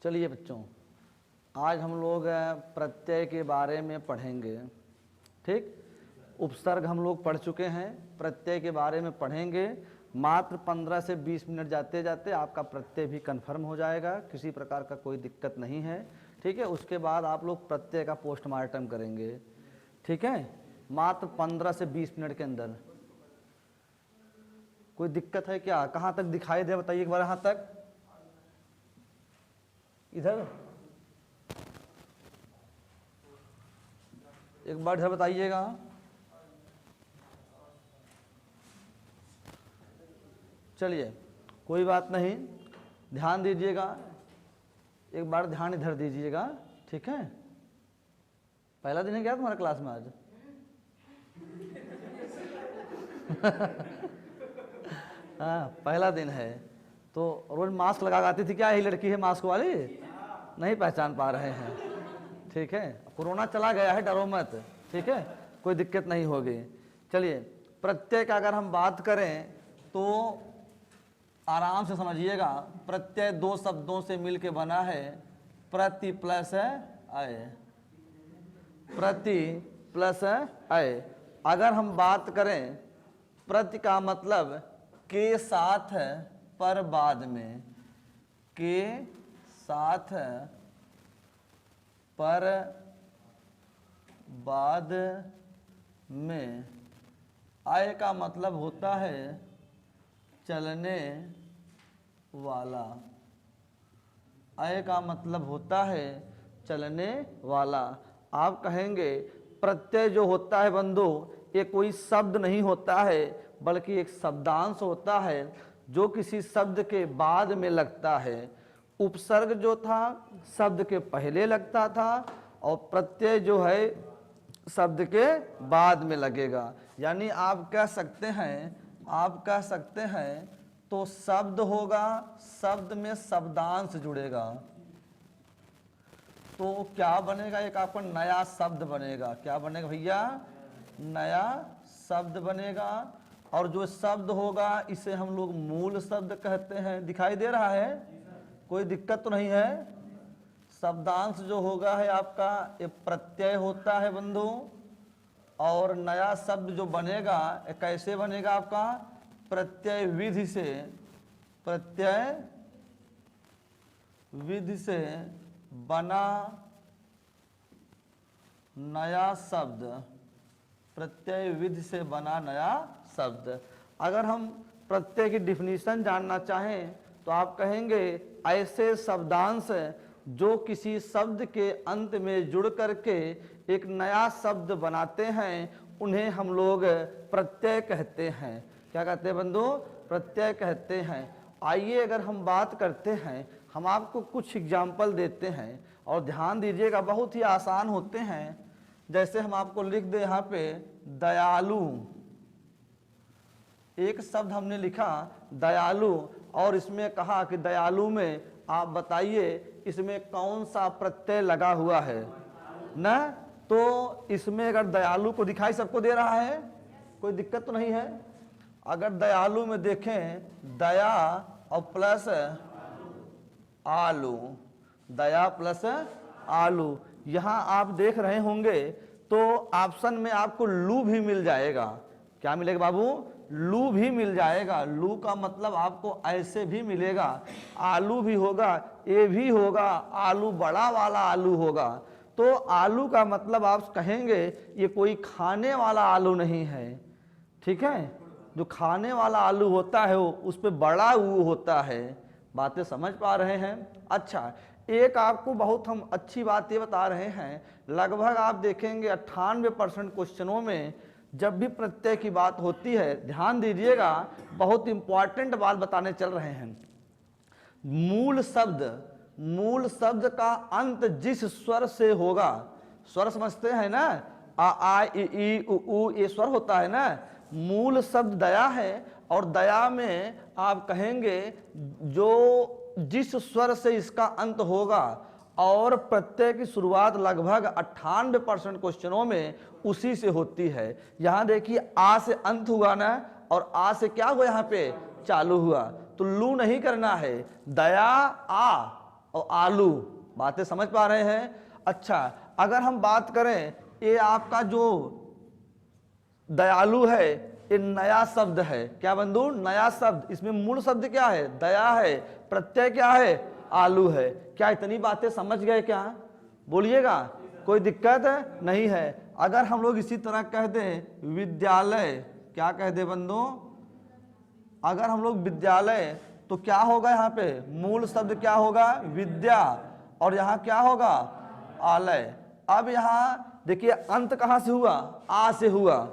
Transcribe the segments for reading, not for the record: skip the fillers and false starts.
चलिए बच्चों, आज हम लोग प्रत्यय के बारे में पढ़ेंगे। ठीक, उपसर्ग हम लोग पढ़ चुके हैं, प्रत्यय के बारे में पढ़ेंगे। मात्र 15 से 20 मिनट जाते जाते आपका प्रत्यय भी कंफर्म हो जाएगा, किसी प्रकार का कोई दिक्कत नहीं है। ठीक है, उसके बाद आप लोग प्रत्यय का पोस्टमार्टम करेंगे। ठीक है, मात्र 15 से 20 मिनट के अंदर। कोई दिक्कत है क्या? कहाँ तक दिखाई दे बताइए एक बार। यहाँ तक, इधर एक बार इधर बताइएगा। चलिए, कोई बात नहीं, ध्यान दीजिएगा, एक बार ध्यान इधर दीजिएगा। ठीक है, पहला दिन है क्या तुम्हारे क्लास में आज? हाँ, पहला दिन है। तो रोज मास्क लगा आती थी क्या? यही लड़की है मास्क वाली? नहीं पहचान पा रहे हैं। ठीक है, कोरोना चला गया है, डरो मत। ठीक है, कोई दिक्कत नहीं होगी। चलिए, प्रत्यय का अगर हम बात करें तो आराम से समझिएगा। प्रत्यय दो शब्दों से मिलके बना है, प्रति प्लस अय। प्रति प्लस अय। अगर हम बात करें, प्रति का मतलब के साथ पर बाद में, के साथ पर बाद में। अय का मतलब होता है चलने वाला। अय का मतलब होता है चलने वाला। आप कहेंगे प्रत्यय जो होता है बंधु, ये कोई शब्द नहीं होता है, बल्कि एक शब्दांश होता है जो किसी शब्द के बाद में लगता है। उपसर्ग जो था शब्द के पहले लगता था, और प्रत्यय जो है शब्द के बाद में लगेगा। यानी आप कह सकते हैं तो शब्द होगा, शब्द में शब्दांश जुड़ेगा, तो क्या बनेगा? एक आपका नया शब्द बनेगा। क्या बनेगा भैया? नया शब्द बनेगा। और जो शब्द होगा इसे हम लोग मूल शब्द कहते हैं। दिखाई दे रहा है? कोई दिक्कत तो नहीं है? शब्दांश जो होगा है आपका, ये प्रत्यय होता है बंधु। और नया शब्द जो बनेगा कैसे बनेगा आपका? प्रत्यय विधि से। प्रत्यय विधि से बना नया शब्द। प्रत्यय विधि से बना नया शब्द। अगर हम प्रत्यय की डिफिनीशन जानना चाहें तो आप कहेंगे ऐसे शब्दांश जो किसी शब्द के अंत में जुड़ करके एक नया शब्द बनाते हैं, उन्हें हम लोग प्रत्यय कहते हैं। क्या कहते हैं बंधु? प्रत्यय कहते हैं। आइए अगर हम बात करते हैं, हम आपको कुछ एग्जाम्पल देते हैं और ध्यान दीजिएगा, बहुत ही आसान होते हैं। जैसे हम आपको लिख दे यहाँ पे दयालु, एक शब्द हमने लिखा दयालु, और इसमें कहा कि दयालु में आप बताइए इसमें कौन सा प्रत्यय लगा हुआ है ना? तो इसमें अगर दयालु को दिखाई सबको दे रहा है, कोई दिक्कत तो नहीं है। अगर दयालु में देखें, दया और प्लस आलू, दया प्लस आलू, यहाँ आप देख रहे होंगे तो ऑप्शन में आपको लू भी मिल जाएगा। क्या मिलेगा बाबू? लू भी मिल जाएगा। लू का मतलब आपको ऐसे भी मिलेगा, आलू भी होगा, ये भी होगा, आलू बड़ा वाला आलू होगा। तो आलू का मतलब आप कहेंगे ये कोई खाने वाला आलू नहीं है। ठीक है, जो खाने वाला आलू होता है वो उस पर बड़ा ऊ होता है। बातें समझ पा रहे हैं? अच्छा, एक आपको बहुत हम अच्छी बात ये बता रहे हैं, लगभग आप देखेंगे 98% क्वेश्चनों में जब भी प्रत्यय की बात होती है, ध्यान दीजिएगा, बहुत इंपॉर्टेंट बात बताने चल रहे हैं। मूल शब्द का अंत जिस स्वर से होगा, स्वर समझते हैं ना, आ इ ई उ ये स्वर होता है ना। मूल शब्द दया है, और दया में आप कहेंगे जो जिस स्वर से इसका अंत होगा, और प्रत्यय की शुरुआत लगभग 98% क्वेश्चनों में उसी से होती है। यहाँ देखिए आ से अंत हुआ ना, और आ से क्या हुआ? यहाँ पे चालू हुआ। तो लू नहीं करना है, दया आ, और आलू। बातें समझ पा रहे हैं? अच्छा, अगर हम बात करें, ये आपका जो दयालु है, ये नया शब्द है। क्या बंधु? नया शब्द। इसमें मूल शब्द क्या है? दया है। प्रत्यय क्या है? आलू है। क्या इतनी बातें समझ गए क्या? बोलिएगा, कोई दिक्कत नहीं है। अगर हम लोग इसी तरह कह दें विद्यालय, क्या कह दे बंधु? अगर हम लोग विद्यालय, तो क्या होगा यहाँ पे? मूल शब्द क्या होगा? विद्या। और यहाँ क्या होगा? आलय। अब यहाँ देखिए अंत कहाँ से हुआ? आ से हुआ।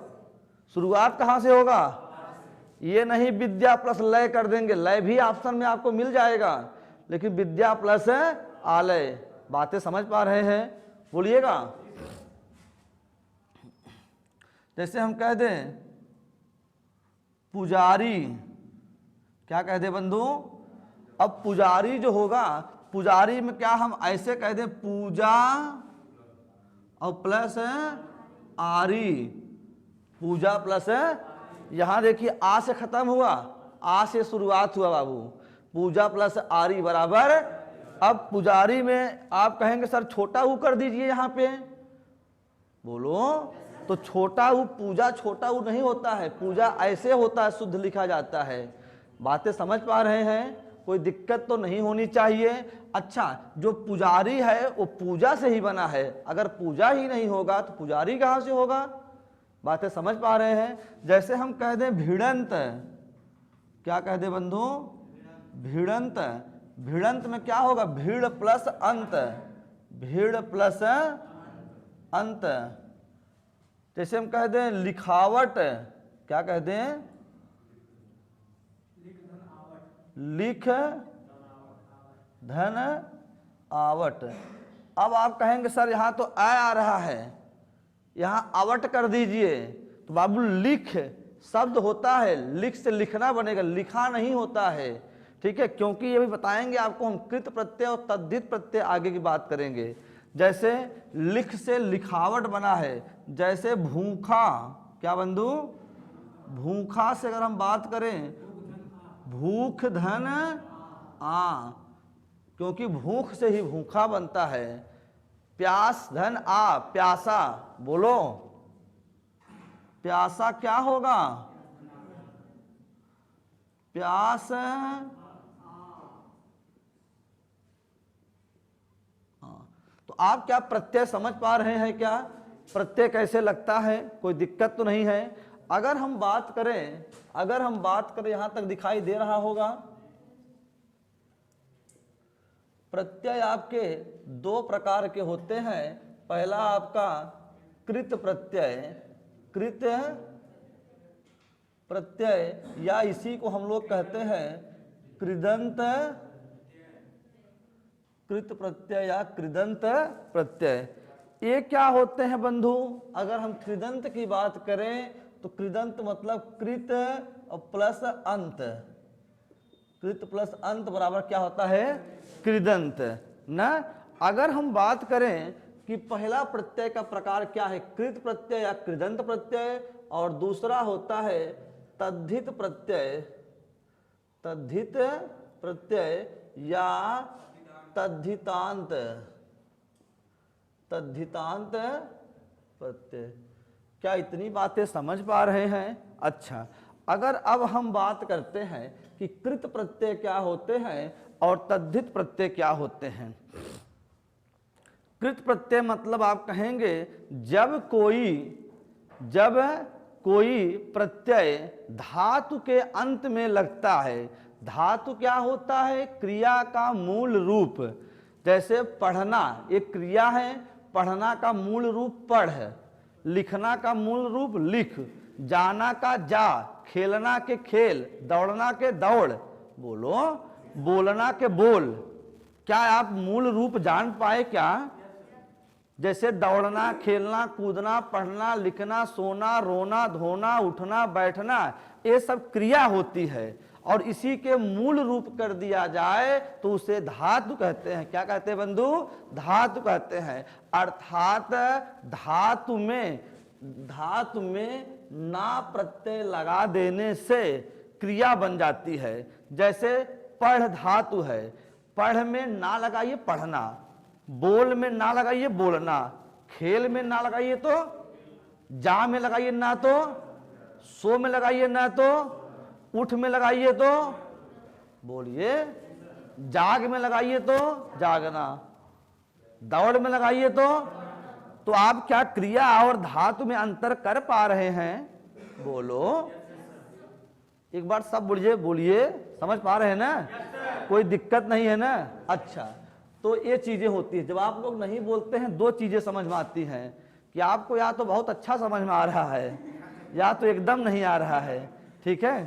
शुरुआत कहाँ से होगा? ये नहीं विद्या प्लस लय कर देंगे, लय भी ऑप्शन में आपको मिल जाएगा, लेकिन विद्या प्लस आलय। बातें समझ पा रहे हैं? बोलिएगा। जैसे हम कह दें पुजारी, क्या कह दे बंधु? अब पुजारी जो होगा, पुजारी में क्या हम ऐसे कह दें पूजा और प्लस आरी, पूजा प्लस, यहां देखिए आ से खत्म हुआ, आ से शुरुआत हुआ बाबू, पूजा प्लस आरी बराबर। अब पुजारी में आप कहेंगे सर छोटा ऊ कर दीजिए यहां पे, बोलो। तो छोटा ऊ, पूजा छोटा ऊ नहीं होता है, पूजा ऐसे होता है, शुद्ध लिखा जाता है। बातें समझ पा रहे हैं? कोई दिक्कत तो नहीं होनी चाहिए। अच्छा, जो पुजारी है वो पूजा से ही बना है, अगर पूजा ही नहीं होगा तो पुजारी कहाँ से होगा? बातें समझ पा रहे हैं? जैसे हम कह दें भिड़ंत, क्या कह दे बंधु? भिड़ंत। भिड़ंत में क्या होगा? भीड़ प्लस अंत, भीड़ प्लस अंत। जैसे हम कह दें लिखावट, क्या कह दें? लिख धन आवट। अब आप कहेंगे सर यहाँ तो आ रहा है, यहाँ आवट कर दीजिए, तो बाबू लिख शब्द होता है, लिख से लिखना बनेगा, लिखा नहीं होता है। ठीक है, क्योंकि ये भी बताएंगे आपको हम, कृत प्रत्यय और तद्धित प्रत्यय आगे की बात करेंगे। जैसे लिख से लिखावट बना है, जैसे भूखा, क्या बंधु? भूखा से अगर हम बात करें भूख धन आ, क्योंकि भूख से ही भूखा बनता है। प्यास धन आ, प्यासा, बोलो प्यासा क्या होगा? प्यास तो आप क्या प्रत्यय समझ पा रहे हैं? क्या प्रत्यय कैसे लगता है? कोई दिक्कत तो नहीं है। अगर हम बात करें, यहां तक दिखाई दे रहा होगा, प्रत्यय आपके दो प्रकार के होते हैं। पहला आपका कृत प्रत्यय, कृत प्रत्यय, या इसी को हम लोग कहते हैं कृदंत, कृत प्रत्यय या कृदंत प्रत्यय। ये क्या होते हैं बंधु? अगर हम कृदंत की बात करें तो कृदंत मतलब कृत और प्लस अंत, कृत प्लस अंत बराबर क्या होता है? कृदंत ना। अगर हम बात करें कि पहला प्रत्यय का प्रकार क्या है, कृत प्रत्यय या कृदंत प्रत्यय, और दूसरा होता है तद्धित प्रत्यय, तद्धित प्रत्यय या तद्धितांत, तद्धितांत प्रत्यय। क्या इतनी बातें समझ पा रहे हैं? अच्छा, अगर अब हम बात करते हैं कि कृत प्रत्यय क्या होते हैं और तद्धित प्रत्यय क्या होते हैं। कृत प्रत्यय मतलब आप कहेंगे जब कोई प्रत्यय धातु के अंत में लगता है। धातु क्या होता है? क्रिया का मूल रूप। जैसे पढ़ना एक क्रिया है, पढ़ना का मूल रूप पढ़, लिखना का मूल रूप लिख, जाना का जा, खेलना के खेल, दौड़ना के दौड़, बोलो बोलना के बोल। क्या आप मूल रूप जान पाए क्या? जैसे दौड़ना, खेलना, कूदना, पढ़ना, लिखना, सोना, रोना, धोना, उठना, बैठना, ये सब क्रिया होती है, और इसी के मूल रूप कर दिया जाए तो उसे धातु कहते हैं। क्या कहते हैं बंधु? धातु कहते हैं। अर्थात धातु में ना प्रत्यय लगा देने से क्रिया बन जाती है। जैसे पढ़ धातु है, पढ़ में ना लगाइए पढ़ना, बोल में ना लगाइए बोलना, खेल में ना लगाइए तो जा में लगाइए ना तो सो में लगाइए ना तो उठ में लगाइए तो बोलिए, जाग में लगाइए तो जागना, दौड़ में लगाइए तो आप क्या क्रिया और धातु में अंतर कर पा रहे हैं? बोलो एक बार सब बोलिए, बोलिए, समझ पा रहे हैं ना? कोई दिक्कत नहीं है ना? अच्छा, तो ये चीजें होती है। जब आप लोग नहीं बोलते हैं दो चीजें समझ में आती हैं कि आपको या तो बहुत अच्छा समझ में आ रहा है या तो एकदम नहीं आ रहा है। ठीक है,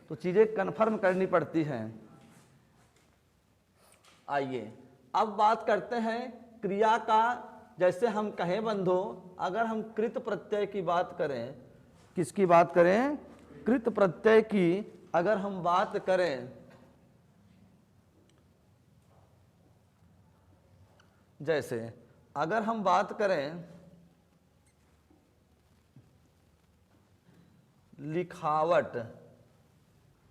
तो चीजें कन्फर्म करनी पड़ती हैं। आइए अब बात करते हैं क्रिया का। जैसे हम कहें बंधु, अगर हम कृत प्रत्यय की बात करें, किसकी बात करें? कृत प्रत्यय की अगर हम बात करें, जैसे अगर हम बात करें लिखावट,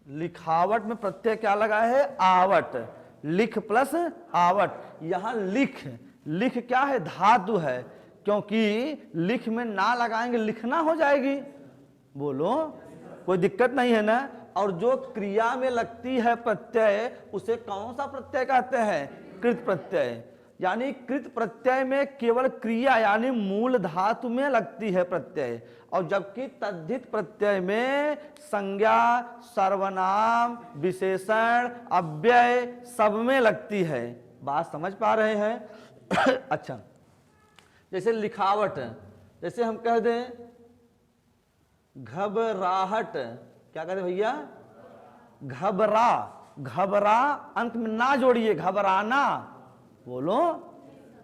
लिखावट में प्रत्यय क्या लगा है? आवट, लिख प्लस आवट। यहां लिख, लिख क्या है? धातु है, क्योंकि लिख में ना लगाएंगे लिखना हो जाएगी। बोलो कोई दिक्कत नहीं है ना? और जो क्रिया में लगती है प्रत्यय, उसे कौन सा प्रत्यय कहते हैं? कृत प्रत्यय। यानी कृत प्रत्यय में केवल क्रिया यानी मूल धातु में लगती है प्रत्यय, और जबकि तद्धित प्रत्यय में संज्ञा, सर्वनाम, विशेषण, अव्यय सब में लगती है। बात समझ पा रहे हैं? अच्छा, जैसे लिखावट, जैसे हम कह दें घबराहट, क्या कहते भैया? घबरा, घबरा अंत में ना जोड़िए, घबराना। बोलो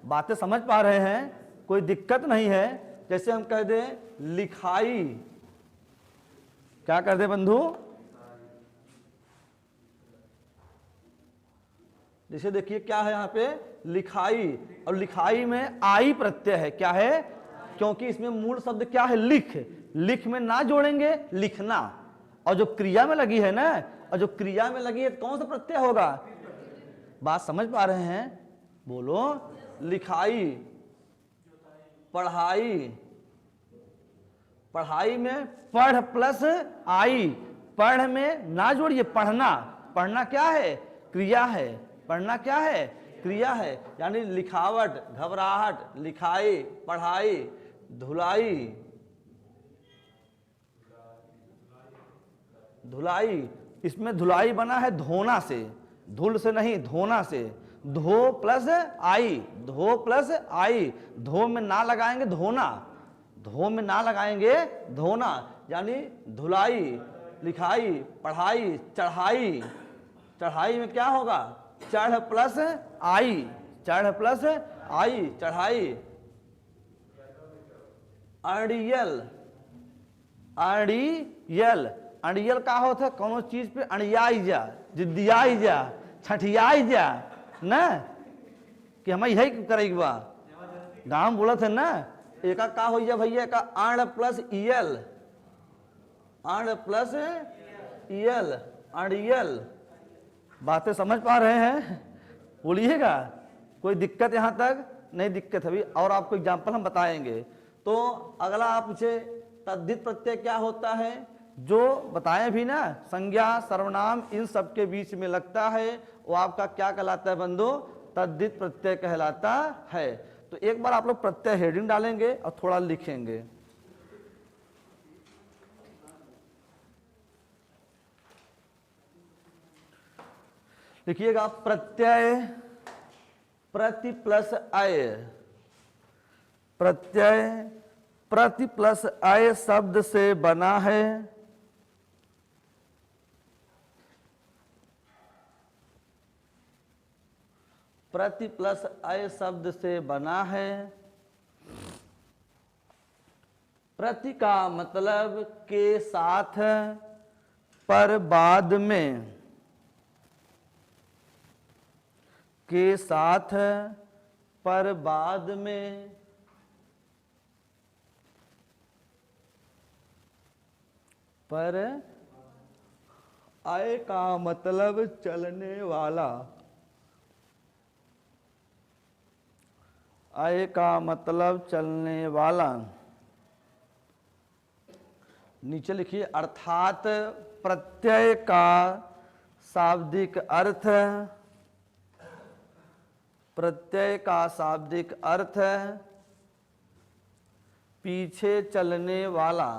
बातें समझ पा रहे हैं? कोई दिक्कत नहीं है। जैसे हम कह दें लिखाई, क्या कर दे बंधु? जैसे देखिए क्या है यहाँ पे लिखाई, और लिखाई में आई प्रत्यय है। क्या है? क्योंकि इसमें मूल शब्द क्या है? लिख, लिख में ना जोड़ेंगे लिखना, और जो क्रिया में लगी है ना, और जो क्रिया में लगी है कौन सा प्रत्यय होगा? बात समझ पा रहे हैं? बोलो लिखाई, पढ़ाई, पढ़ाई में पढ़ प्लस आई, पढ़ में ना जोड़िए पढ़ना, पढ़ना क्या है? क्रिया है, पढ़ना क्या है? क्रिया है। यानी लिखावट, घबराहट, लिखाई, पढ़ाई, धुलाई, धुलाई, इसमें धुलाई बना है धोना से, धुल से नहीं धोना से, धो प्लस आई, धो प्लस आई, धो में ना लगाएंगे धोना, धो में ना लगाएंगे धोना, यानी धुलाई, लिखाई, पढ़ाई, चढ़ाई, चढ़ाई में क्या होगा? चढ़ प्लस आई, चढ़ प्लस आई, चढ़ाई। अड़ियल, अड़ियल, अड़ियल का होता है? कोनो चीज पे अड़ियाई जा, जिद्दियाई जा, छठियाई जा ना, कि हम यही करेगी बा गांव बोला थे ना। एक का हो जा भैया का आण प्लस ईल, आण प्लस ईल, अड़ियल। बातें समझ पा रहे हैं? बोलिएगा, कोई दिक्कत यहां तक? नहीं दिक्कत अभी, और आपको एग्जाम्पल हम बताएंगे। तो अगला आप पूछे तद्धित प्रत्यय क्या होता है? जो बताएं भी ना, संज्ञा, सर्वनाम, इन सब के बीच में लगता है, वो आपका क्या कहलाता है बंधु? तद्धित प्रत्यय कहलाता है। तो एक बार आप लोग प्रत्यय हेडिंग डालेंगे और थोड़ा लिखेंगे। लिखिएगा प्रत्यय प्रति प्लस अय, प्रत्यय प्रति प्लस अय शब्द से बना है। प्रति प्लस अय शब्द से बना है। प्रति का मतलब के साथ, पर बाद में, के साथ पर बाद में, पर आय का मतलब चलने वाला, अय का मतलब चलने वाला। नीचे लिखिए अर्थात प्रत्यय का शाब्दिक अर्थ, प्रत्यय का शाब्दिक अर्थ पीछे चलने वाला।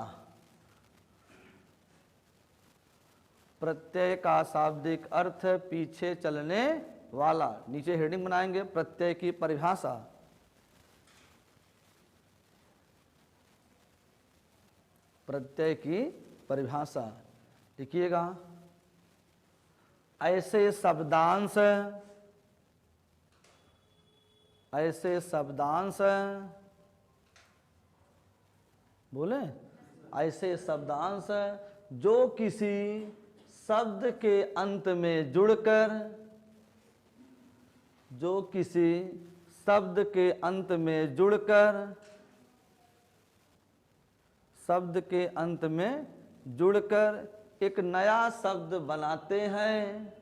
प्रत्यय का शाब्दिक अर्थ पीछे चलने वाला। नीचे हेडिंग बनाएंगे प्रत्यय की परिभाषा। प्रत्यय की परिभाषा लिखिएगा, ऐसे शब्दांश, ऐसे शब्दांश, बोले ऐसे शब्दांश जो किसी शब्द के अंत में जुड़कर, जो किसी शब्द के अंत में जुड़कर, शब्द के अंत में जुड़कर एक नया शब्द बनाते हैं,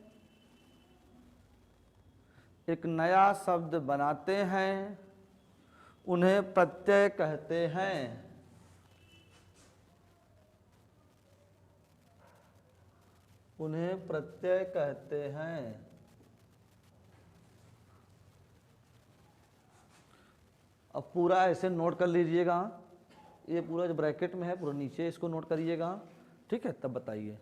एक नया शब्द बनाते हैं, उन्हें प्रत्यय कहते हैं। उन्हें प्रत्यय कहते हैं। अब पूरा ऐसे नोट कर लीजिएगा, ये पूरा जो ब्रैकेट में है पूरा नीचे इसको नोट करिएगा, ठीक है, तब बताइए।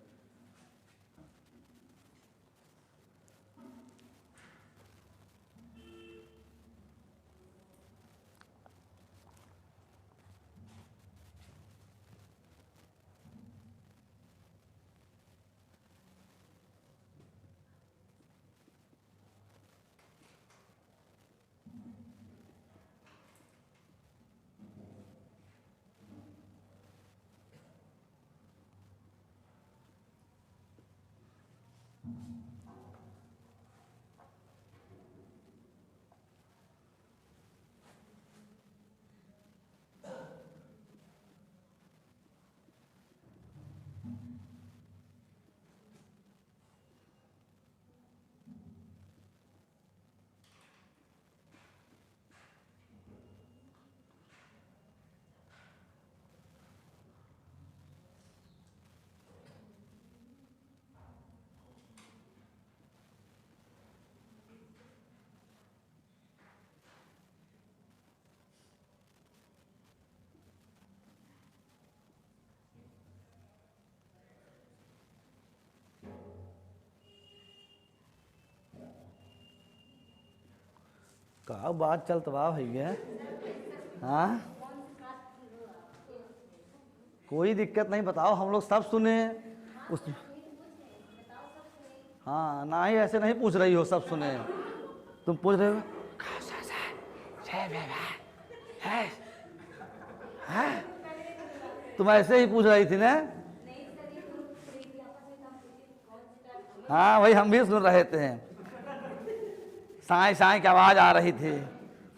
का बात चलत बा भैया, हाँ कोई दिक्कत नहीं, बताओ, हम लोग सब सुने उस। हाँ ना ही ऐसे नहीं पूछ रही हो, सब सुने। तुम पूछ रहे हो तुम ऐसे ही पूछ रही थी ना। हाँ वही हम भी सुन रहे थे, साए साए की आवाज आ रही थी,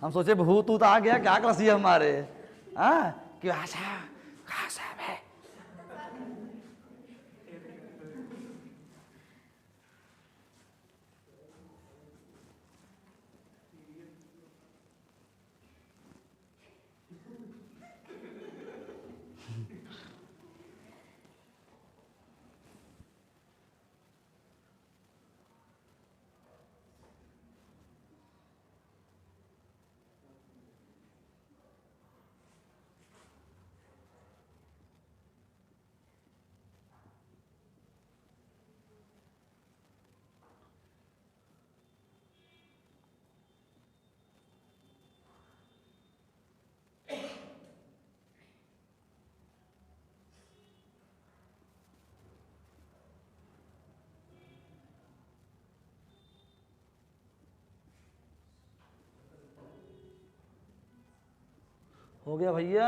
हम सोचे भूत ऊत आ गया क्या कलसी हमारे। हाँ कि आशा खासा है। हो गया भैया।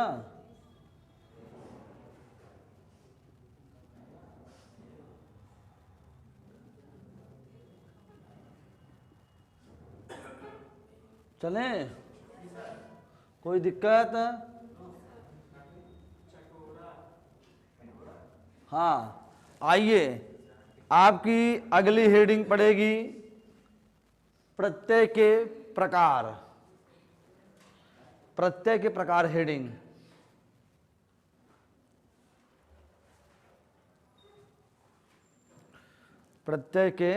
चलें, कोई दिक्कत? हाँ आइए, आपकी अगली हेडिंग पड़ेगी प्रत्यय के प्रकार। प्रत्यय के प्रकार हेडिंग। प्रत्यय के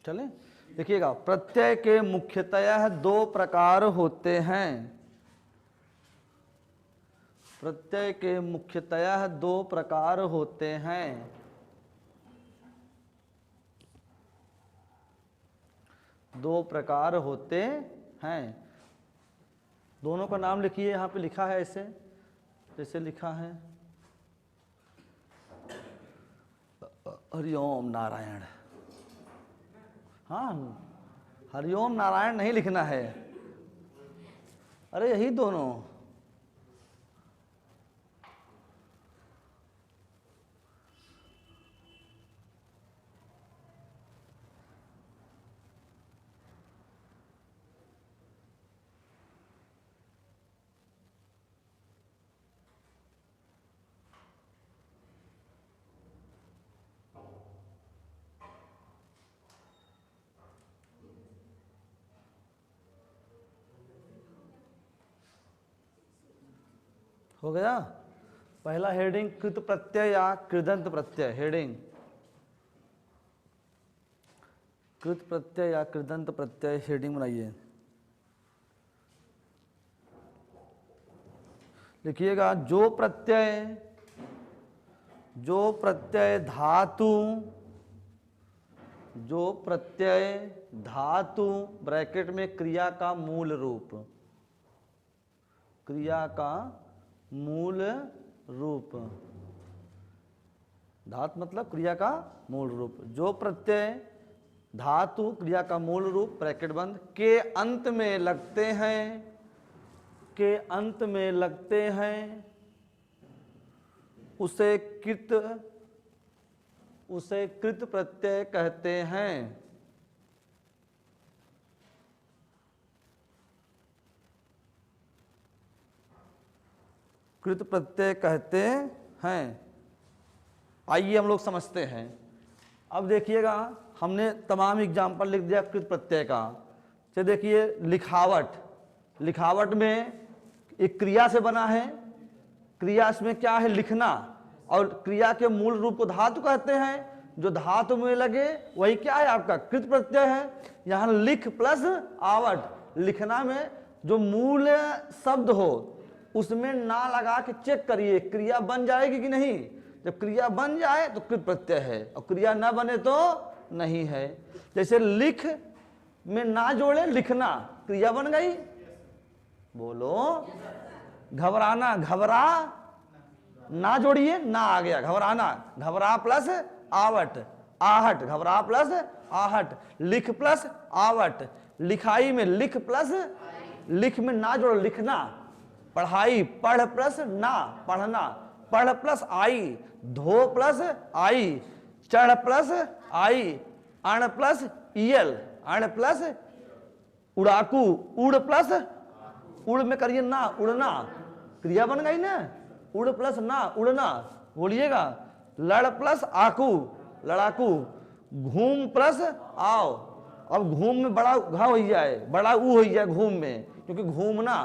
चले देखिएगा, प्रत्यय के मुख्यतः दो प्रकार होते हैं। प्रत्यय के मुख्यतः दो प्रकार होते हैं। दो प्रकार होते हैं। दोनों का नाम लिखिए, यहाँ पे लिखा है ऐसे, जैसे लिखा है हरिओम नारायण। हाँ, हरिओम नारायण नहीं लिखना है, अरे यही दोनों। हो गया। पहला हेडिंग कृत प्रत्यय या कृदंत प्रत्यय। हेडिंग कृत प्रत्यय या कृदंत प्रत्यय, हेडिंग बनाइए। लिखिएगा, जो प्रत्यय धातु, जो प्रत्यय धातु ब्रैकेट में क्रिया का मूल रूप, क्रिया का मूल रूप, धातु मतलब क्रिया का मूल रूप, जो प्रत्यय धातु क्रिया का मूल रूप ब्रैकेट बंद के अंत में लगते हैं, के अंत में लगते हैं, उसे कृत प्रत्यय कहते हैं। कृत प्रत्यय कहते हैं। आइए हम लोग समझते हैं। अब देखिएगा, हमने तमाम एग्जाम्पल लिख दिया कृत प्रत्यय का। तो देखिए, लिखावट, लिखावट में एक क्रिया से बना है, क्रिया इसमें क्या है, लिखना, और क्रिया के मूल रूप को धातु कहते हैं। जो धातु में लगे वही क्या है, आपका कृत प्रत्यय है। यहाँ लिख प्लस आवट, लिखना में जो मूल शब्द हो उसमें ना लगा के चेक करिए क्रिया बन जाएगी कि नहीं। जब क्रिया बन जाए तो कृत प्रत्यय है, और क्रिया ना बने तो नहीं है। जैसे लिख में ना जोड़े लिखना, क्रिया बन गई। बोलो, घबराना, घबरा ना जोड़िए, ना आ गया, घबराना, घबरा प्लस आवट, आहट, घबरा प्लस आहट, लिख प्लस आवट, लिखाई में लिख प्लस, लिख में ना जोड़ लिखना, पढ़ाई, पढ़ प्लस ना, पढ़ना, पढ़ प्लस आई, धो प्लस आई, चढ़ प्लस आई, अण प्लस ईयल, अण प्लस उड़ाकू, उड़ प्लस, उड़ में करिए ना, उड़ना, क्रिया बन गई ना, उड़ प्लस ना, उड़ना। बोलिएगा, लड़ प्लस आकू, लड़ाकू, घूम प्लस आओ। अब घूम में बड़ा घा हो जाए, बड़ा ऊ हो जाए घूम में, क्योंकि घूमना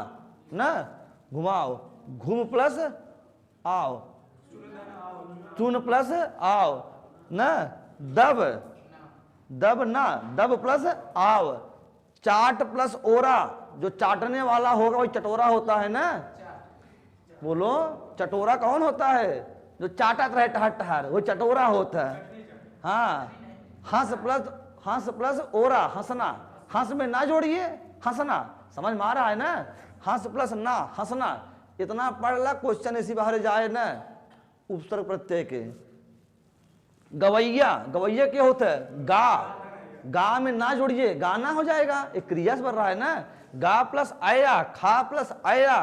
ना, घुमाओ, घूम प्लस आओ, चुन प्लस आओ ना, दब, दब ना, दब प्लस आओ, चाट प्लस ओरा, जो चाटने वाला होगा वही चटोरा होता है ना। बोलो, चटोरा कौन होता है, जो चाटत रहे टहर टहर, वो चटोरा होता है। हाँ, हंस प्लस ओरा, हंसना, हंस में ना जोड़िए, हंसना, समझ में आ रहा है ना, हंस प्लस ना, हंसना। इतना पढ़ ला, क्वेश्चन इसी बाहर जाए ना उपसर्ग प्रत्यय के। गवैया, गवैया क्या होता है, गा, गा में ना जोड़िए, गाना हो जाएगा, एक क्रिया से बन रहा है ना। गा प्लस आया, खा प्लस आया,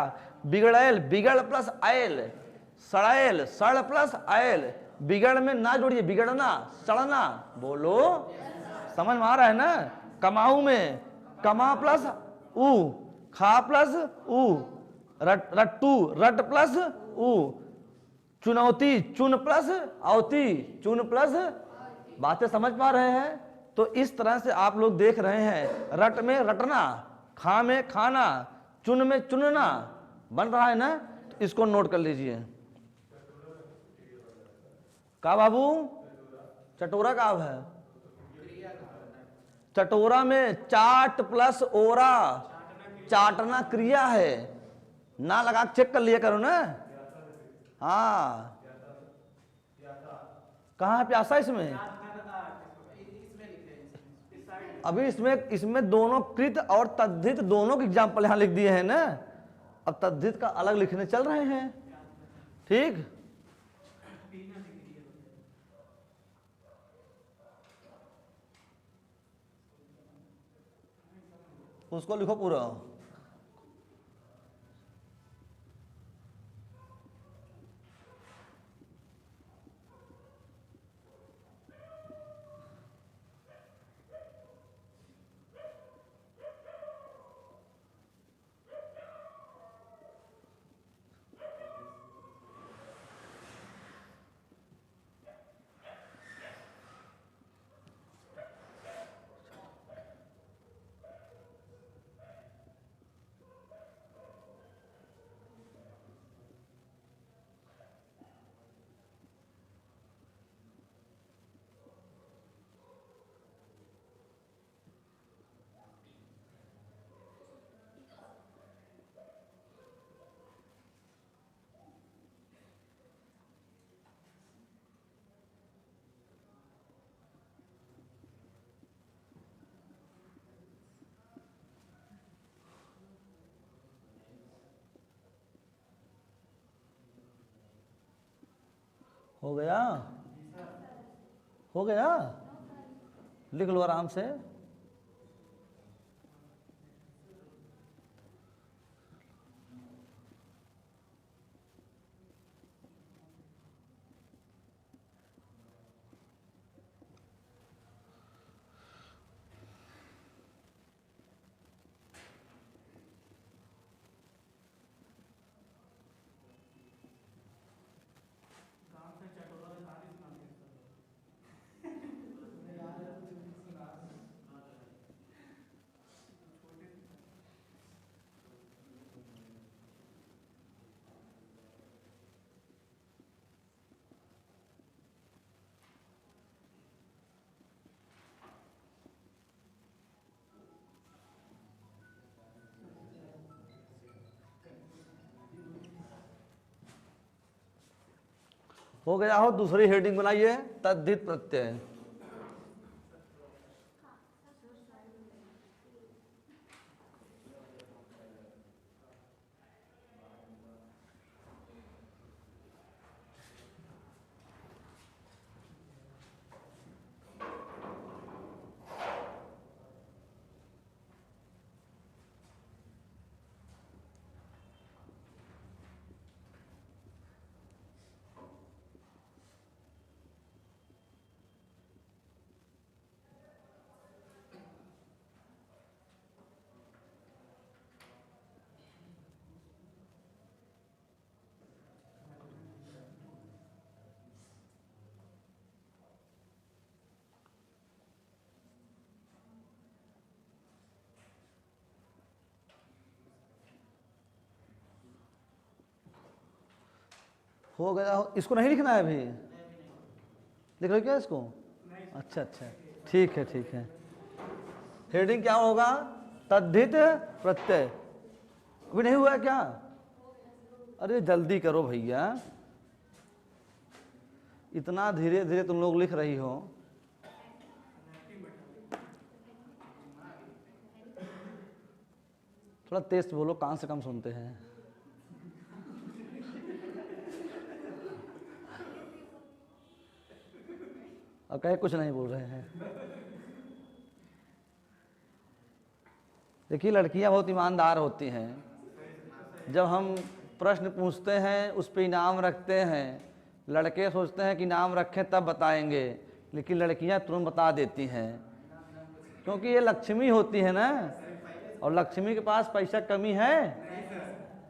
बिगड़ैल, बिगड़ प्लस आयल, सड़ैल, सड़ प्लस आयल, बिगड़ में ना जोड़िए, बिगड़ना, सड़ना। बोलो, समझ में आ रहा है ना। कमाऊ में कमा प्लस ऊ, खा प्लस ऊ, रट्टू, रट प्लस ऊ, चुनौती, चुन प्लस औती, चुन प्लस बातें समझ पा रहे हैं? तो इस तरह से आप लोग देख रहे हैं, रट में रटना, खा में खाना, चुन में चुनना बन रहा है ना। तो इसको नोट कर लीजिए। का बाबू चटोरा का है? चटोरा में चाट प्लस ओरा, चाटना क्रिया है ना, लगा चेक कर लिया करो ना। हाँ, कहाँ है प्यासा इसमें? अभी इसमें दोनों कृत और तद्धित दोनों के एग्जाम्पल यहां लिख दिए हैं ना। अब तद्धित का अलग लिखने चल रहे हैं, ठीक। उसको लिखो पूरा। हो गया? हो गया? लिख लो आराम से। हो गया हो, दूसरी हेडिंग बनाइए, तद्धित प्रत्यय। हो गया हो, इसको नहीं लिखना है अभी? लिख रहे हो क्या इसको? अच्छा अच्छा, ठीक है ठीक है। हेडिंग क्या होगा? तद्धित प्रत्यय। अभी नहीं हुआ क्या? अरे जल्दी करो भैया, इतना धीरे धीरे तुम लोग लिख रही हो। थोड़ा तेज बोलो, कान से कम सुनते हैं। और कहे कुछ नहीं बोल रहे हैं। देखिए, लड़कियां बहुत ईमानदार होती हैं। जब हम प्रश्न पूछते हैं उस पे इनाम रखते हैं, लड़के सोचते हैं कि इनाम रखें तब बताएंगे, लेकिन लड़कियां तुरंत बता देती हैं, क्योंकि ये लक्ष्मी होती है ना। और लक्ष्मी के पास पैसा कमी है?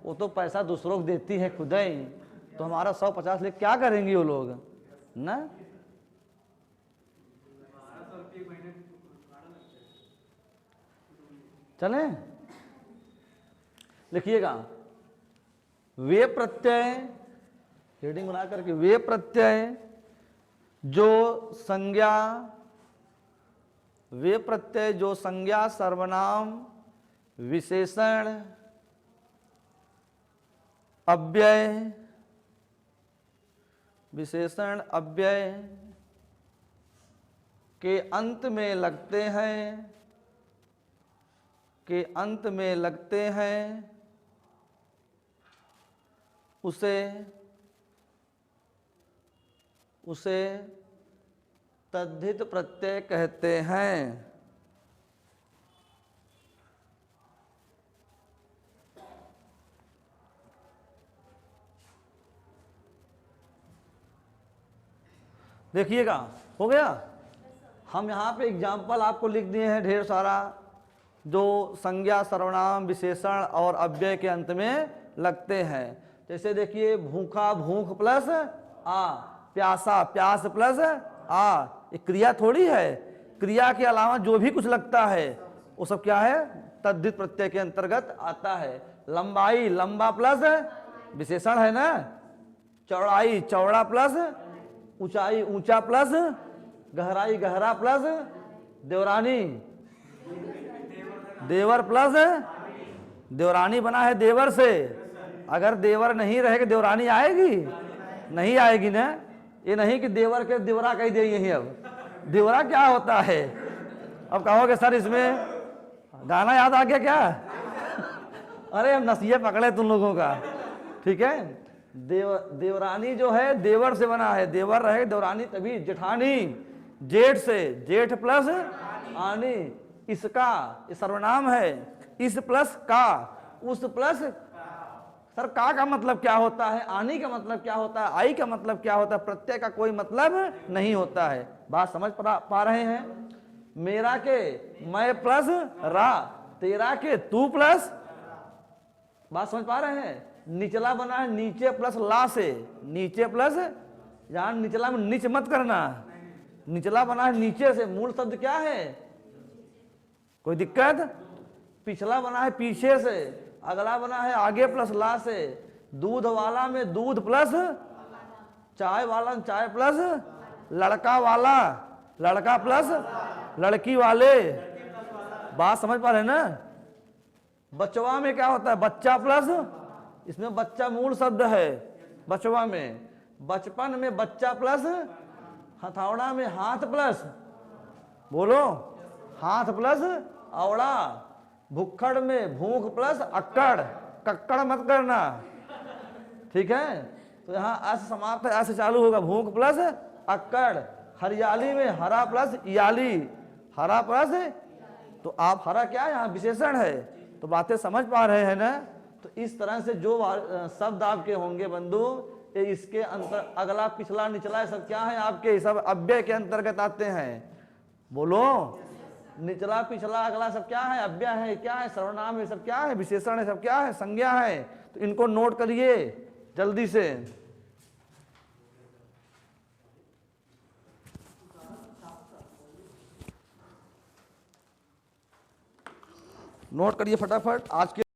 वो तो पैसा दूसरों को देती है खुद ही। तो हमारा 150 ले क्या करेंगी वो लोग ना। चले लिखिएगा, वे प्रत्यय, हेडिंग बना करके, वे प्रत्यय जो संज्ञा, वे प्रत्यय जो संज्ञा, सर्वनाम, विशेषण, अव्यय, विशेषण अव्यय के अंत में लगते हैं, के अंत में लगते हैं, उसे तद्धित प्रत्यय कहते हैं। देखिएगा, हो गया। हम यहाँ पे एग्जाम्पल आपको लिख दिए हैं ढेर सारा, जो संज्ञा, सर्वनाम, विशेषण और अव्यय के अंत में लगते हैं। जैसे देखिए, भूखा, भूख प्लस आ, प्यासा, प्यास प्लस आ, ये क्रिया थोड़ी है। क्रिया के अलावा जो भी कुछ लगता है वो सब क्या है, तद्धित प्रत्यय के अंतर्गत आता है। लंबाई, लंबा प्लस विशेषण है ना, चौड़ाई, चौड़ा प्लस ऊंचाई, ऊंचा प्लस गहराई, गहरा प्लस देवरानी, देवर प्लस देवरानी बना है देवर से। अगर देवर नहीं रहेगा देवरानी आएगी? नहीं आएगी ना। ये नहीं कि देवर के देवरा कह दे यही। अब देवरा क्या होता है? अब कहोगे सर इसमें गाना याद आ गया क्या? अरे हम नसीहे पकड़े तुम लोगों का, ठीक है। देवरानी जो है देवर से बना है, देवर रहे देवरानी तभी। जेठानी, जेठ से, जेठ प्लस आनी, इसका, ये सर्वनाम है। इस प्लस का, उस प्लस सर का मतलब क्या होता है? आनी का मतलब क्या होता है? आई का मतलब क्या होता है? प्रत्यय का कोई मतलब नहीं होता है। बात समझ पा रहे हैं? मेरा के मैं प्लस रा, तेरा के तू प्लस, बात समझ पा रहे हैं? निचला बना है नीचे प्लस ला से, नीचे प्लस, यहां निचला में नीच मत करना, निचला बना है नीचे से। मूल शब्द क्या है? कोई दिक्कत? पिछला बना है पीछे से, अगला बना है आगे प्लस ला से। दूध वाला में दूध प्लस, चाय वाला में चाय प्लस, लड़का वाला लड़का प्लस लड़की वाले। बात समझ पा रहे ना? बचवा में क्या होता है? बच्चा प्लस, इसमें बच्चा मूल शब्द है बचवा में। बचपन में बच्चा प्लस, हथौड़ा में हाथ प्लस, बोलो हाथ प्लस औड़ा। भुक्खड़ में भूख प्लस अक्कड़, कक्कड़ मत करना, ठीक है। तो यहाँ अस समाप्त है, अस चालू होगा, भूख प्लस अक्कड़। हरियाली में हरा प्लस याली, हरा प्लस, तो आप हरा क्या है? यहाँ विशेषण है। तो बातें समझ पा रहे हैं ना? तो इस तरह से जो शब्द आपके होंगे बंधु, ये इसके अंतर, अगला पिछला निचला सब क्या है आपके? सब अव्यय के अंतर्गत आते हैं। बोलो, निचला पिछला अगला सब क्या है? अव्यय है। क्या है? सर्वनाम है। सब क्या है? विशेषण है। सब क्या है? संज्ञा है। तो इनको नोट करिए जल्दी से, नोट करिए फटाफट आज के